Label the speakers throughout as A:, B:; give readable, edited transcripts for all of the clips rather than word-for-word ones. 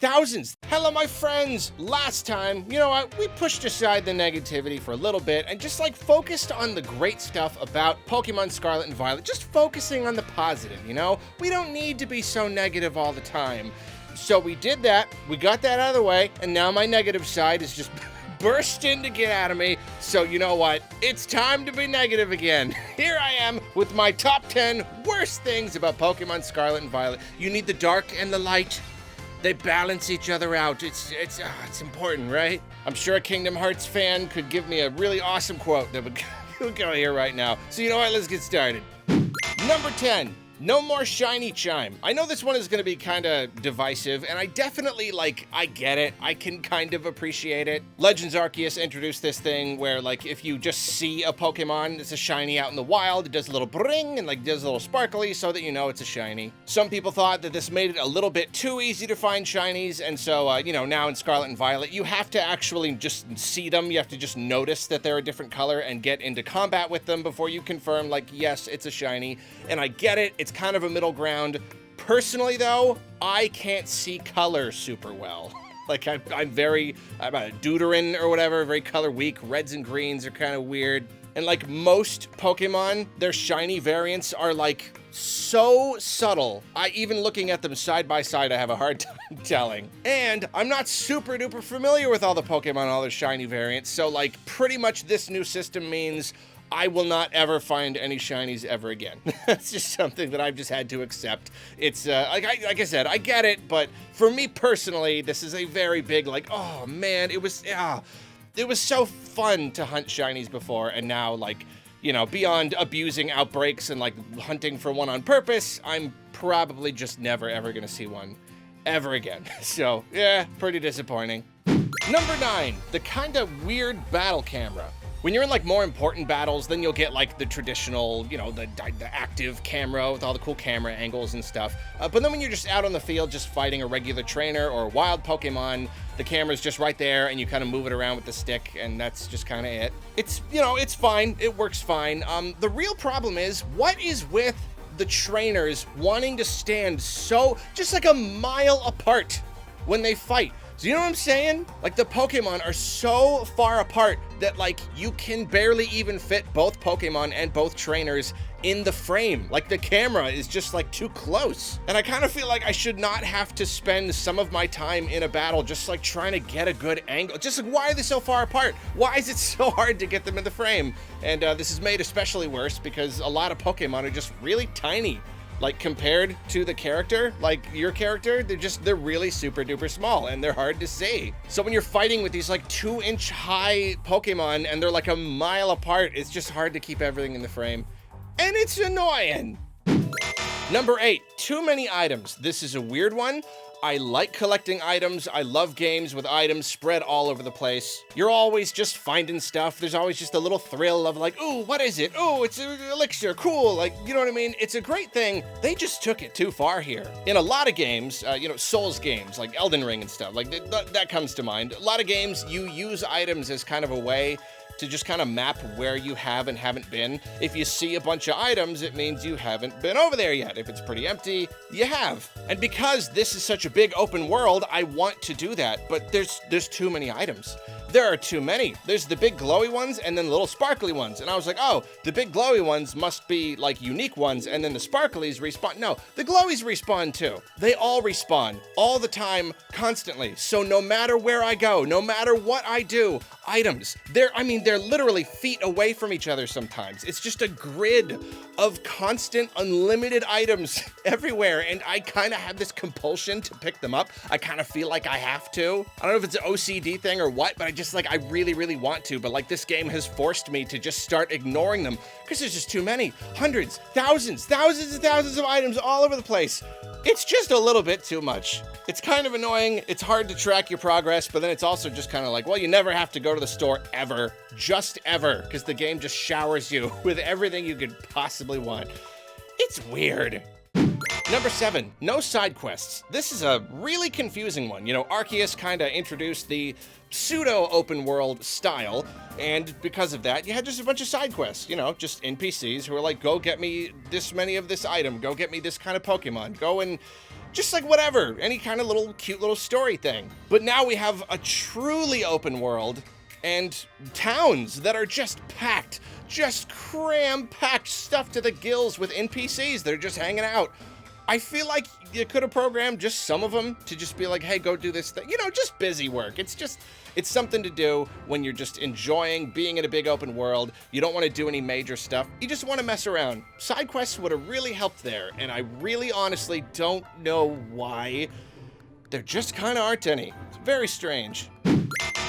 A: thousands. Hello, my friends. Last time, you know what, we pushed aside the negativity for a little bit and just like focused on the great stuff about Pokemon Scarlet and Violet, just focusing on the positive, you know? We don't need to be so negative all the time. So we did that, we got that out of the way, and now my negative side is just bursting to get out of me. So you know what? It's time to be negative again. Here I am with my top 10 worst things about Pokemon Scarlet and Violet. You need the dark and the light. They balance each other out. It's important, right? I'm sure a Kingdom Hearts fan could give me a really awesome quote that would go here right now. So you know what? Let's get started. Number 10. No more shiny chime. I know this one is gonna be kind of divisive, and I definitely, I get it. I can kind of appreciate it. Legends Arceus introduced this thing where, if you just see a Pokemon that's a shiny out in the wild, it does a little bring and, does a little sparkly so that you know it's a shiny. Some people thought that this made it a little bit too easy to find shinies, and so, now in Scarlet and Violet, you have to actually just see them. You have to just notice that they're a different color and get into combat with them before you confirm, yes, it's a shiny. And I get it. It's kind of a middle ground. Personally, though, I can't see color super well. I'm a deuteran or whatever, very color weak. Reds and greens are kind of weird. And like most Pokemon, their shiny variants are so subtle. Even looking at them side by side, I have a hard time telling. And I'm not super duper familiar with all the Pokemon, all their shiny variants. So pretty much this new system means I will not ever find any shinies ever again. That's just something that I've just had to accept. It's, like I said, I get it, but for me personally, this is a very big, oh man, it was so fun to hunt shinies before, and now, beyond abusing outbreaks and, hunting for one on purpose, I'm probably just never ever gonna see one ever again. So, yeah, pretty disappointing. Number 9, the kinda weird battle camera. When you're in more important battles, then you'll get the traditional, the active camera with all the cool camera angles and stuff. But then when you're just out on the field, just fighting a regular trainer or a wild Pokemon, the camera's just right there and you kind of move it around with the stick, and that's just kind of it. It's, it's fine. It works fine. The real problem is, what is with the trainers wanting to stand just a mile apart when they fight? So you know what I'm saying? The Pokemon are so far apart that you can barely even fit both Pokemon and both trainers in the frame. The camera is just too close. And I kind of feel like I should not have to spend some of my time in a battle just trying to get a good angle. Just why are they so far apart? Why is it so hard to get them in the frame? And this is made especially worse because a lot of Pokemon are just really tiny. Compared to the character, your character, they're really super duper small and they're hard to see. So when you're fighting with these 2-inch high Pokemon and they're a mile apart, it's just hard to keep everything in the frame. And it's annoying. Number 8, too many items. This is a weird one. I like collecting items. I love games with items spread all over the place. You're always just finding stuff. There's always just a little thrill of ooh, what is it? Ooh, it's an elixir, cool. You know what I mean? It's a great thing. They just took it too far here. In a lot of games, Souls games, like Elden Ring and stuff, that comes to mind. A lot of games, you use items as kind of a way to just kind of map where you have and haven't been. If you see a bunch of items, it means you haven't been over there yet. If it's pretty empty, you have. And because this is such a big open world, I want to do that, but there's too many items. There are too many. There's the big glowy ones and then the little sparkly ones. And I was like, oh, the big glowy ones must be unique ones, and then the sparklies respawn. No, the glowies respawn too. They all respawn all the time, constantly. So no matter where I go, no matter what I do, items, they're literally feet away from each other sometimes. It's just a grid of constant, unlimited items everywhere, and I kind of have this compulsion to pick them up. I kind of feel like I have to. I don't know if it's an OCD thing or what, but I really, really want to, but this game has forced me to just start ignoring them because there's just too many. Hundreds, thousands and thousands of items all over the place. It's just a little bit too much. It's kind of annoying. It's hard to track your progress, but then it's also just kind of well, you never have to go to the store ever, just ever, because the game just showers you with everything you could possibly want. It's weird. Number 7, no side quests. This is a really confusing one. Arceus kind of introduced the pseudo open world style, and because of that, you had just a bunch of side quests, just NPCs who are go get me this many of this item, go get me this kind of Pokemon, go and just like whatever, any kind of little cute little story thing. But now we have a truly open world and towns that are just packed, just cram-packed, stuffed to the gills with NPCs that are just hanging out. I feel like you could have programmed just some of them to just be like, hey, go do this thing. You know, just busy work. It's something to do when you're just enjoying being in a big open world. You don't want to do any major stuff. You just want to mess around. Side quests would have really helped there, and I really honestly don't know why. There just kind of aren't any. It's very strange.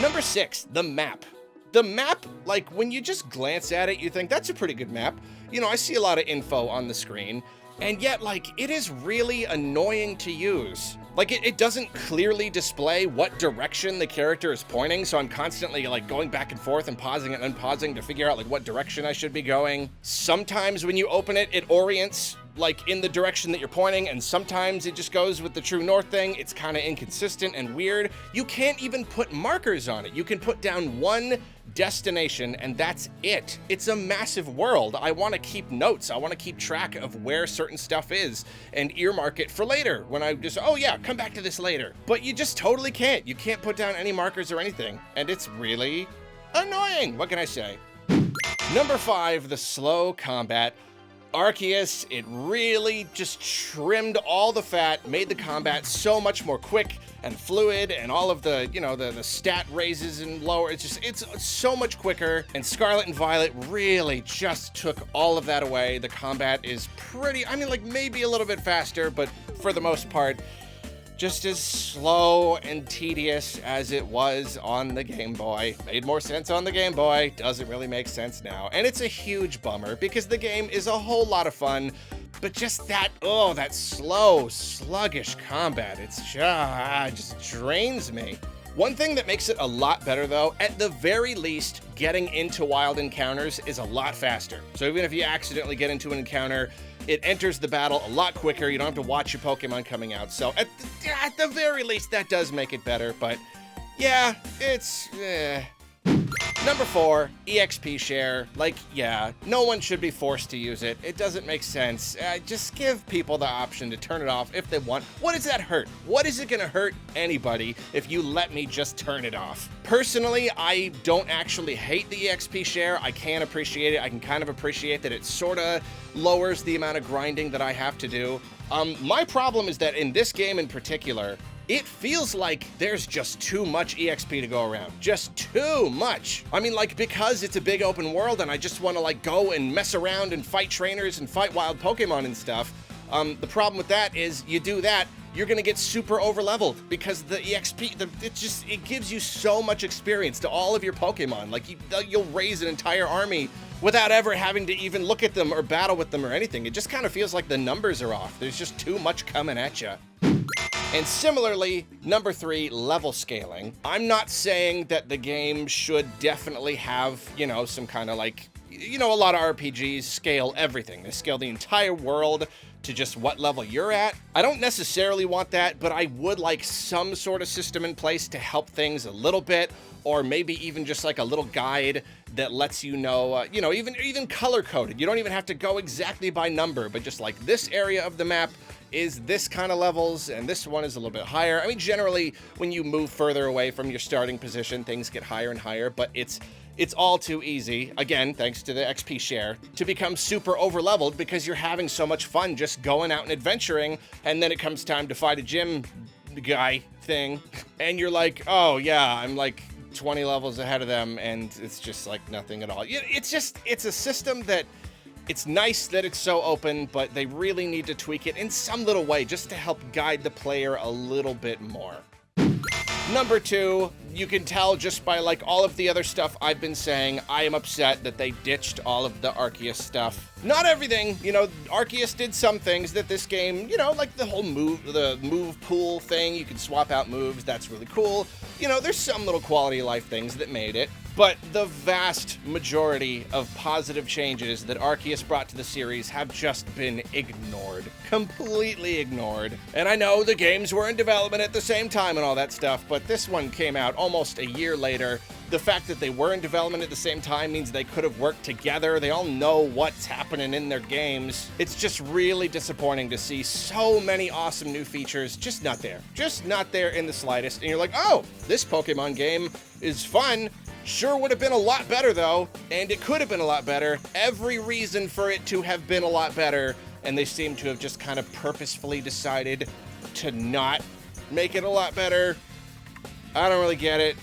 A: Number 6, the map. The map, like when you just glance at it, you think that's a pretty good map. You know, I see a lot of info on the screen. And yet, like, it is really annoying to use. Like, it doesn't clearly display what direction the character is pointing, so I'm constantly, like, going back and forth and pausing and unpausing to figure out, like, what direction I should be going. Sometimes when you open it, it orients, like, in the direction that you're pointing, and sometimes it just goes with the true north thing. It's kind of inconsistent and weird. You can't even put markers on it. You can put down one destination and that's it. It's a massive world. I want to keep notes. I want to keep track of where certain stuff is and earmark it for later when I just, oh yeah, come back to this later. But you just totally can't. You can't put down any markers or anything. And it's really annoying. What can I say? Number 5, the slow combat. Arceus, it really just trimmed all the fat, made the combat so much more quick and fluid, and all of the, you know, the stat raises and lower, it's so much quicker. And Scarlet and Violet really just took all of that away. The combat is pretty, I mean, like maybe a little bit faster, but for the most part, just as slow and tedious as it was on the Game Boy. Made more sense on the Game Boy, doesn't really make sense now. And it's a huge bummer because the game is a whole lot of fun, but just that, oh, that slow, sluggish combat, it's just drains me. One thing that makes it a lot better though, at the very least, getting into wild encounters is a lot faster. So even if you accidentally get into an encounter, it enters the battle a lot quicker. You don't have to watch your Pokemon coming out. So at the very least, that does make it better. But yeah, it's Number 4, EXP share. Like, yeah, no one should be forced to use it. It doesn't make sense. Just give people the option to turn it off if they want. What does that hurt? What is it gonna hurt anybody if you let me just turn it off? Personally, I don't actually hate the EXP share. I can appreciate it. I can kind of appreciate that it sort of lowers the amount of grinding that I have to do. My problem is that in this game in particular, it feels like there's just too much EXP to go around. Just too much. I mean, like, because it's a big open world and I just want to, like, go and mess around and fight trainers and fight wild Pokemon and stuff, the problem with that is you do that, you're gonna get super over-leveled because the EXP, it gives you so much experience to all of your Pokemon. Like, you'll raise an entire army without ever having to even look at them or battle with them or anything. It just kind of feels like the numbers are off. There's just too much coming at you. And similarly, number 3, level scaling. I'm not saying that the game should definitely have, you know, some kind of like, you know, a lot of RPGs scale everything. They scale the entire world to just what level you're at. I don't necessarily want that, but I would like some sort of system in place to help things a little bit, or maybe even just like a little guide that lets you know, you know, even color-coded. You don't even have to go exactly by number, but just like this area of the map is this kind of levels, and this one is a little bit higher. I mean, generally, when you move further away from your starting position, things get higher and higher, but it's all too easy, again, thanks to the XP share, to become super over-leveled because you're having so much fun just going out and adventuring, and then it comes time to fight a gym guy thing, and you're like, oh yeah, I'm like 20 levels ahead of them, and it's just like nothing at all. It's a system that, it's nice that it's so open, but they really need to tweak it in some little way just to help guide the player a little bit more. Number 2, you can tell just by like all of the other stuff I've been saying, I am upset that they ditched all of the Arceus stuff. Not everything, you know, Arceus did some things that this game, you know, like the whole move pool thing, you can swap out moves, that's really cool. You know, there's some little quality of life things that made it. But the vast majority of positive changes that Arceus brought to the series have just been ignored. Completely ignored. And I know the games were in development at the same time and all that stuff, but this one came out almost a year later The fact that they were in development at the same time means they could have worked together. They all know what's happening in their games. It's just really disappointing to see so many awesome new features just not there. Just not there in the slightest. And you're like, oh, this Pokemon game is fun. Sure would have been a lot better though, and it could have been a lot better. Every reason for it to have been a lot better, and they seem to have just kind of purposefully decided to not make it a lot better. I don't really get it.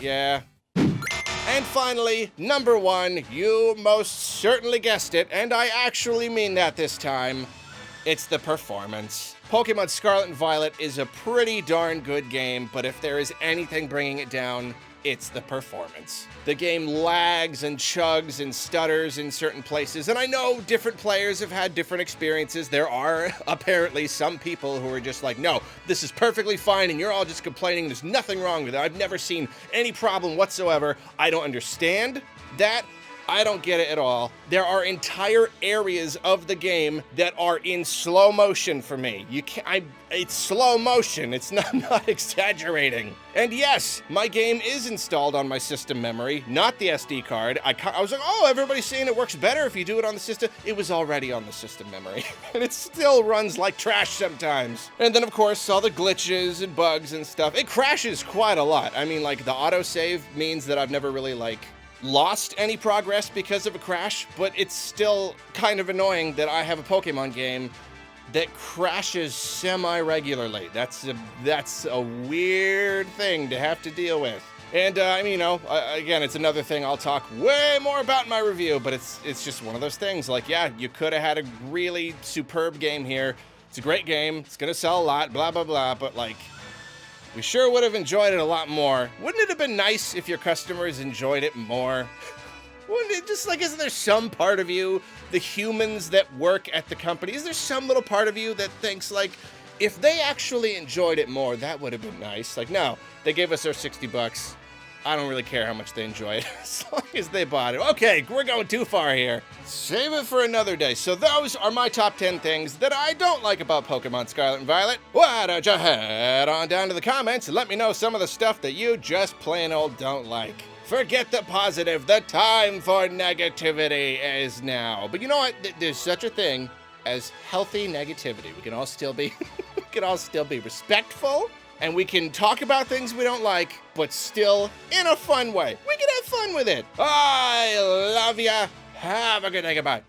A: Yeah. And finally, number one, you most certainly guessed it, and I actually mean that this time. It's the performance. Pokémon Scarlet and Violet is a pretty darn good game, but if there is anything bringing it down, it's the performance. The game lags and chugs and stutters in certain places, and I know different players have had different experiences. There are apparently some people who are just like, no, this is perfectly fine, and you're all just complaining. There's nothing wrong with it. I've never seen any problem whatsoever. I don't understand that. I don't get it at all. There are entire areas of the game that are in slow motion for me. It's slow motion. It's not exaggerating. And yes, my game is installed on my system memory, not the SD card. I was like, oh, everybody's saying it works better if you do it on the system. It was already on the system memory, and it still runs like trash sometimes. And then, of course, all the glitches and bugs and stuff. It crashes quite a lot. I mean, like, the autosave means that I've never really, like, lost any progress because of a crash, but it's still kind of annoying that I have a Pokemon game that crashes semi-regularly. That's a weird thing to have to deal with. And I mean, you know, again, it's another thing I'll talk way more about in my review, but it's just one of those things. Like, yeah, you could have had a really superb game here. It's a great game. It's gonna sell a lot, blah, blah, blah, but like, we sure would have enjoyed it a lot more. Wouldn't it have been nice if your customers enjoyed it more? Wouldn't it just like, isn't there some part of you, the humans that work at the company, is there some little part of you that thinks like, if they actually enjoyed it more, that would have been nice? Like, no, they gave us our $60. I don't really care how much they enjoy it, as long as they bought it. Okay, we're going too far here. Save it for another day. So those are my top 10 things that I don't like about Pokemon Scarlet and Violet. Why don't you head on down to the comments and let me know some of the stuff that you just plain old don't like. Forget the positive. The time for negativity is now. But you know what? There's such a thing as healthy negativity. We can all still be, we can all still be respectful. And we can talk about things we don't like, but still in a fun way. We can have fun with it. I love ya. Have a good day. Goodbye.